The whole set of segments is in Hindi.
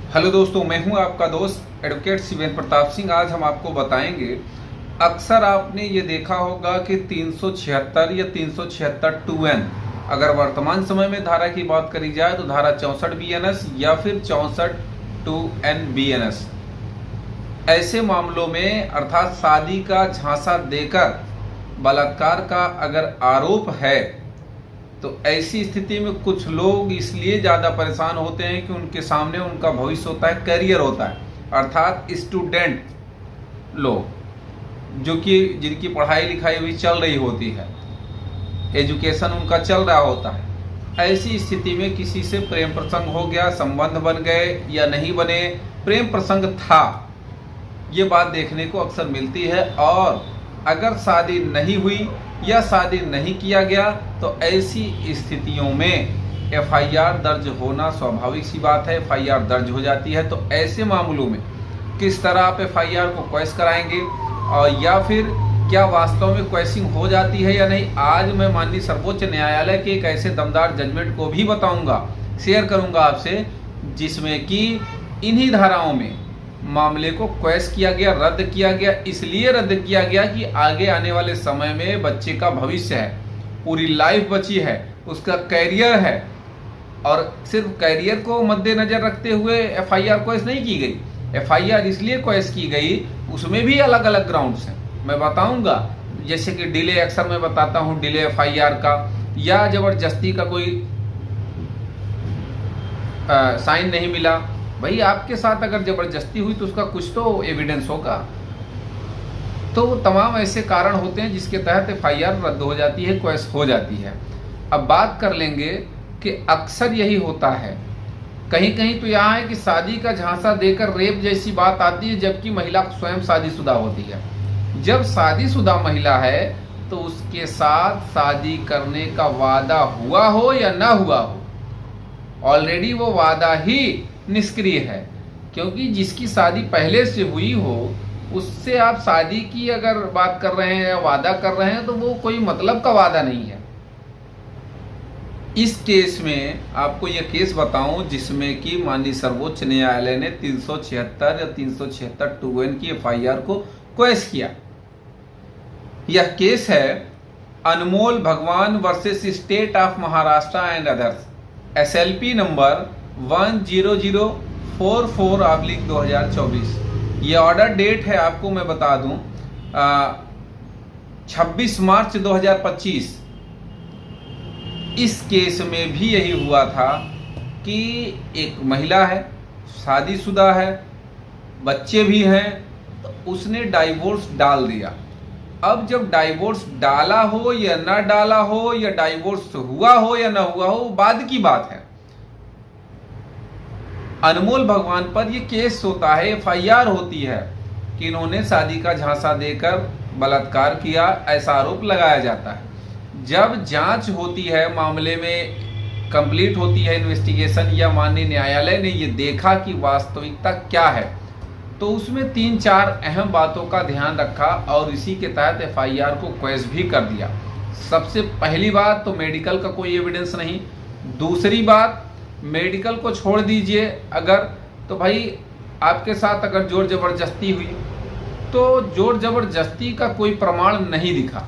हेलो दोस्तों, मैं हूं आपका दोस्त एडवोकेट शिवेंद्र प्रताप सिंह। आज हम आपको बताएंगे, अक्सर आपने ये देखा होगा कि 376 या 376 2N, अगर वर्तमान समय में धारा की बात करी जाए तो धारा 64 BNS या फिर 64 2N BNS, ऐसे मामलों में अर्थात शादी का झांसा देकर बलात्कार का अगर आरोप है तो ऐसी स्थिति में कुछ लोग इसलिए ज़्यादा परेशान होते हैं कि उनके सामने उनका भविष्य होता है, करियर होता है, अर्थात स्टूडेंट लोग जो कि जिनकी पढ़ाई लिखाई अभी चल रही होती है, एजुकेशन उनका चल रहा होता है। ऐसी स्थिति में किसी से प्रेम प्रसंग हो गया, संबंध बन गए या नहीं बने, प्रेम प्रसंग था, ये बात देखने को अक्सर मिलती है। और अगर शादी नहीं हुई या शादी नहीं किया गया तो ऐसी स्थितियों में FIR दर्ज होना स्वाभाविक सी बात है। FIR दर्ज हो जाती है। तो ऐसे मामलों में किस तरह आप FIR को क्वैश कराएंगे और या फिर क्या वास्तव में क्वैशिंग हो जाती है या नहीं, आज मैं माननीय सर्वोच्च न्यायालय के एक ऐसे दमदार जजमेंट को भी बताऊंगा, शेयर करूंगा आपसे, जिसमें कि इन्हीं धाराओं में मामले को क्वैश किया गया, रद्द किया गया। इसलिए रद्द किया गया कि आगे आने वाले समय में बच्चे का भविष्य है, पूरी लाइफ बची है, उसका कैरियर है, और सिर्फ कैरियर को मद्देनजर रखते हुए FIR क्वैश नहीं की गई। FIR इसलिए क्वैश की गई, उसमें भी अलग अलग ग्राउंड्स हैं, मैं बताऊंगा। जैसे कि डिले, अक्सर मैं बताता हूँ डिले FIR का, या जबरदस्ती का कोई साइन नहीं मिला। भाई आपके साथ अगर जबरदस्ती हुई तो उसका कुछ तो एविडेंस होगा। तो तमाम ऐसे कारण होते हैं जिसके तहत FIR रद्द हो जाती है, क्वैश हो जाती है। अब बात कर लेंगे कि अक्सर यही होता है, कहीं कहीं तो यहाँ है कि शादी का झांसा देकर रेप जैसी बात आती है, जबकि महिला स्वयं शादीशुदा होती है। जब शादीशुदा महिला है तो उसके साथ शादी करने का वादा हुआ हो या ना हुआ हो, ऑलरेडी वो वादा ही निष्क्रिय है। क्योंकि जिसकी शादी पहले से हुई हो उससे आप शादी की अगर बात कर रहे हैं या वादा कर रहे हैं तो वो कोई मतलब का वादा नहीं है। इस केस में आपको यह केस बताऊं जिसमें कि माननीय सर्वोच्च न्यायालय ने 376 या 376 2N की FIR को क्वैश किया। यह केस है अनमोल भगवान versus state of Maharashtra and others, SLP number 10044/2024। ये ऑर्डर डेट है, आपको मैं बता दूं, 26 मार्च 2025। इस केस में भी यही हुआ था कि एक महिला है, शादीशुदा है, बच्चे भी हैं, तो उसने डाइवोर्स डाल दिया। अब जब डाइवोर्स डाला हो या ना डाला हो, या डाइवोर्स हुआ हो या ना हुआ हो, बाद की बात है। अनमोल भगवान पर यह केस होता है, FIR होती है कि इन्होंने शादी का झांसा देकर बलात्कार किया, ऐसा आरोप लगाया जाता है। जब जांच होती है, मामले में कंप्लीट होती है इन्वेस्टिगेशन, या माननीय न्यायालय ने ये देखा कि वास्तविकता क्या है, तो उसमें 3-4 अहम बातों का ध्यान रखा और इसी के तहत FIR को क्वैश भी कर दिया। सबसे पहली बात तो मेडिकल का कोई एविडेंस नहीं। दूसरी बात, मेडिकल को छोड़ दीजिए अगर, तो भाई आपके साथ अगर जोर जबरदस्ती हुई तो जोर जबरदस्ती का कोई प्रमाण नहीं दिखा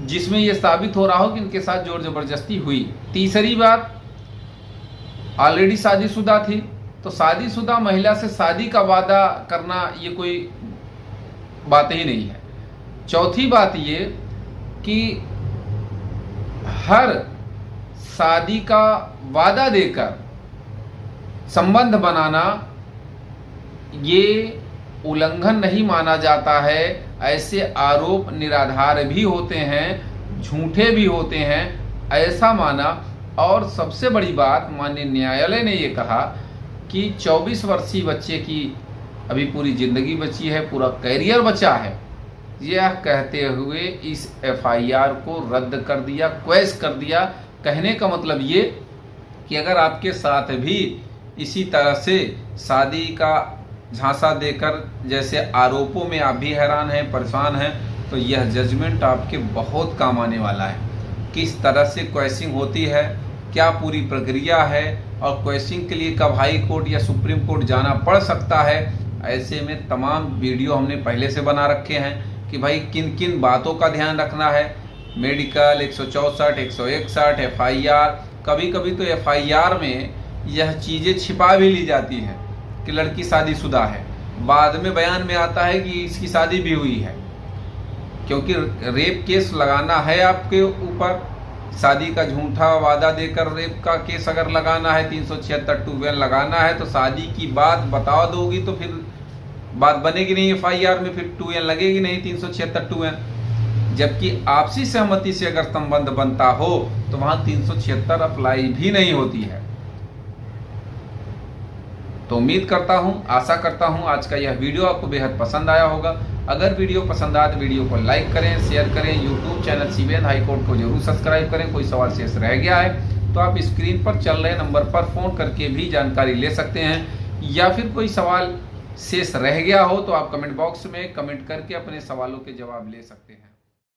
जिसमें यह साबित हो रहा हो कि इनके साथ जोर जबरदस्ती हुई। तीसरी बात, ऑलरेडी शादीशुदा थी, तो शादीशुदा महिला से शादी का वादा करना ये कोई बात ही नहीं है। चौथी बात ये कि हर शादी का वादा देकर संबंध बनाना ये उल्लंघन नहीं माना जाता है। ऐसे आरोप निराधार भी होते हैं, झूठे भी होते हैं, ऐसा माना। और सबसे बड़ी बात, माननीय न्यायालय ने ये कहा कि 24 वर्षीय बच्चे की अभी पूरी जिंदगी बची है, पूरा कैरियर बचा है। यह कहते हुए इस FIR को रद्द कर दिया, क्वैश कर दिया। कहने का मतलब ये कि अगर आपके साथ भी इसी तरह से शादी का झांसा देकर जैसे आरोपों में आप भी हैरान हैं, परेशान हैं, तो यह जजमेंट आपके बहुत काम आने वाला है। किस तरह से क्वैशिंग होती है, क्या पूरी प्रक्रिया है और क्वेश्चन के लिए कब हाई कोर्ट या सुप्रीम कोर्ट जाना पड़ सकता है। ऐसे में तमाम वीडियो हमने पहले से बना रखे हैं कि भाई किन किन बातों का ध्यान रखना है। मेडिकल 164, 161, FIR, कभी कभी तो FIR में यह चीज़ें छिपा भी ली जाती हैं कि लड़की शादीशुदा है, बाद में बयान में आता है कि इसकी शादी भी हुई है। क्योंकि रेप केस लगाना है आपके ऊपर, शादी का झूठा वादा देकर रेप का केस अगर लगाना है, 376 2N लगाना है, तो शादी की बात बता दोगी तो फिर बात बनेगी नहीं FIR में, फिर 2N लगेगी नहीं 376 2N। जबकि आपसी सहमति से अगर संबंध बनता हो तो वहां 376 अप्लाई भी नहीं होती है। तो उम्मीद करता हूं, आशा करता हूं आज का यह वीडियो आपको बेहद पसंद आया होगा। अगर वीडियो पसंद आए तो वीडियो को लाइक करें, शेयर करें। YouTube channel CBN high court को जरूर सब्सक्राइब करें। कोई सवाल शेष रह गया है तो आप स्क्रीन पर चल रहे नंबर पर फोन करके भी जानकारी ले सकते हैं, या फिर कोई सवाल शेष रह गया हो तो आप कमेंट बॉक्स में कमेंट करके अपने सवालों के जवाब ले सकते हैं।